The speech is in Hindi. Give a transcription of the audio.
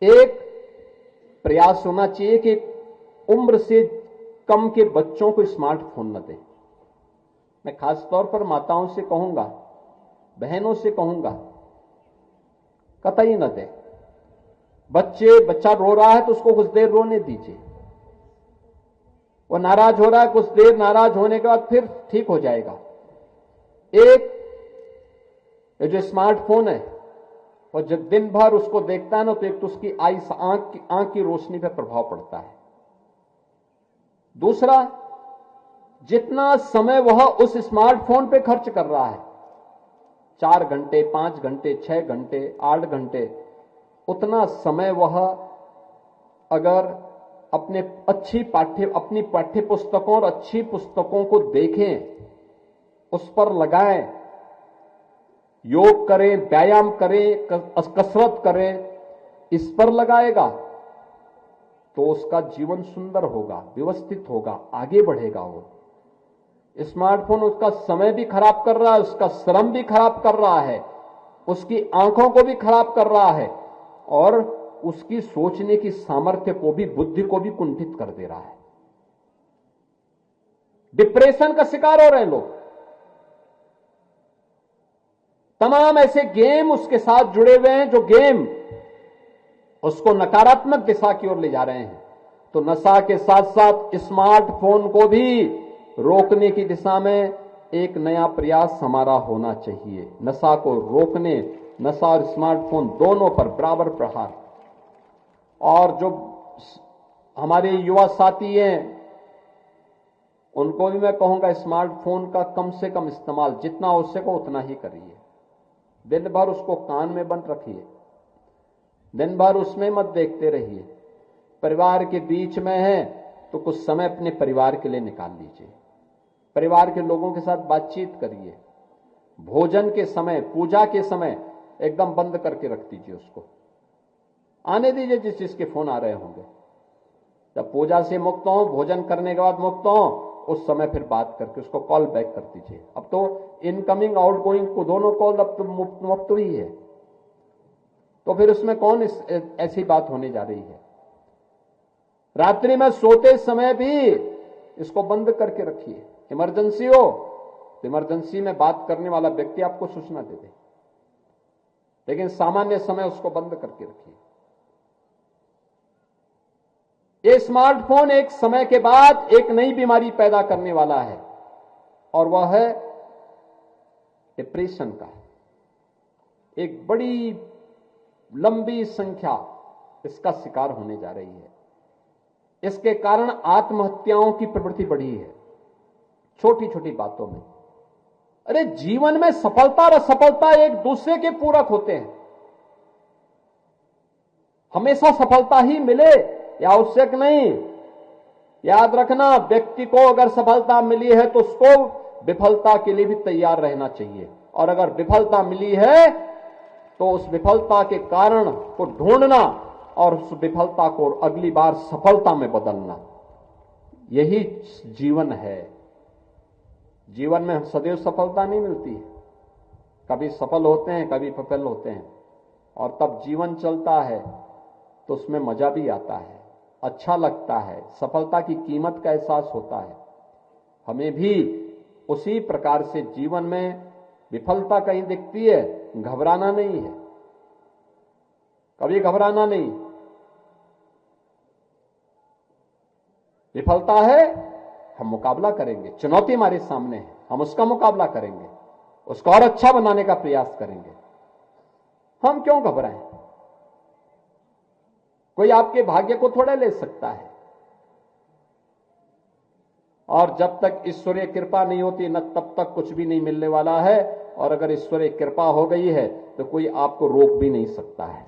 एक प्रयास होना चाहिए कि उम्र से कम के बच्चों को स्मार्टफोन न दें। मैं खास तौर पर माताओं से कहूंगा, बहनों से कहूंगा, कतई न दें। बच्चा रो रहा है तो उसको कुछ देर रोने दीजिए। वो नाराज हो रहा है, कुछ देर नाराज होने के बाद फिर ठीक हो जाएगा। एक ये जो स्मार्टफोन है, और जब दिन भर उसको देखता है ना, तो एक तो उसकी आंख की रोशनी पर प्रभाव पड़ता है। दूसरा, जितना समय वह उस स्मार्टफोन पे खर्च कर रहा है, 4 घंटे, 5 घंटे, 6 घंटे, 8 घंटे, उतना समय वह अगर अपनी पाठ्य पुस्तकों और अच्छी पुस्तकों को देखें, उस पर लगाएं, योग करें, व्यायाम करें, कसरत करें, इस पर लगाएगा तो उसका जीवन सुंदर होगा, व्यवस्थित होगा, आगे बढ़ेगा। वो स्मार्टफोन उसका समय भी खराब कर रहा है, उसका श्रम भी खराब कर रहा है, उसकी आंखों को भी खराब कर रहा है, और उसकी सोचने की सामर्थ्य को भी, बुद्धि को भी कुंठित कर दे रहा है। डिप्रेशन का शिकार हो रहे हैं लोग। तमाम ऐसे गेम उसके साथ जुड़े हुए हैं जो गेम उसको नकारात्मक दिशा की ओर ले जा रहे हैं। तो नशा के साथ साथ स्मार्टफोन को भी रोकने की दिशा में एक नया प्रयास हमारा होना चाहिए। नशा को रोकने, नशा और स्मार्टफोन दोनों पर बराबर प्रहार। और जो हमारे युवा साथी हैं, उनको भी मैं कहूंगा स्मार्टफोन का कम से कम इस्तेमाल, जितना हो सके उतना ही करिए। दिन भर उसको कान में बंद रखिए, दिन भर उसमें मत देखते रहिए। परिवार के बीच में है तो कुछ समय अपने परिवार के लिए निकाल लीजिए, परिवार के लोगों के साथ बातचीत करिए। भोजन के समय, पूजा के समय एकदम बंद करके रख दीजिए, उसको आने दीजिए जिस जिसके फोन आ रहे होंगे। जब पूजा से मुक्त हो, भोजन करने के बाद मुक्त हो, उस समय फिर बात करके उसको कॉल बैक कर दीजिए। अब तो इनकमिंग आउटगोइंग को दोनों कॉल अब तो मुफ्त ही है, तो फिर उसमें कौन ऐसी बात होने जा रही है। रात्रि में सोते समय भी इसको बंद करके रखिए। इमरजेंसी हो तो इमरजेंसी में बात करने वाला व्यक्ति आपको सूचना दे दे, लेकिन सामान्य समय उसको बंद करके रखिए। ये स्मार्टफोन एक समय के बाद एक नई बीमारी पैदा करने वाला है, और वह है डिप्रेशन का। एक बड़ी लंबी संख्या इसका शिकार होने जा रही है। इसके कारण आत्महत्याओं की प्रवृत्ति बढ़ी है, छोटी छोटी बातों में। अरे जीवन में सफलता और असफलता एक दूसरे के पूरक होते हैं। हमेशा सफलता ही मिले या आवश्यक नहीं। याद रखना, व्यक्ति को अगर सफलता मिली है तो उसको विफलता के लिए भी तैयार रहना चाहिए, और अगर विफलता मिली है तो उस विफलता के कारण को ढूंढना और उस विफलता को अगली बार सफलता में बदलना, यही जीवन है। जीवन में सदैव सफलता नहीं मिलती है, कभी सफल होते हैं, कभी विफल होते हैं, और तब जीवन चलता है तो उसमें मजा भी आता है, अच्छा लगता है, सफलता की कीमत का एहसास होता है। हमें भी उसी प्रकार से जीवन में विफलता कहीं दिखती है, घबराना नहीं है, कभी घबराना नहीं। विफलता है, हम मुकाबला करेंगे। चुनौती हमारे सामने है, हम उसका मुकाबला करेंगे, उसको और अच्छा बनाने का प्रयास करेंगे। हम क्यों घबराएं? कोई आपके भाग्य को थोड़ा ले सकता है। और जब तक ईश्वरीय कृपा नहीं होती न, तब तक कुछ भी नहीं मिलने वाला है। और अगर ईश्वरीय कृपा हो गई है तो कोई आपको रोक भी नहीं सकता है।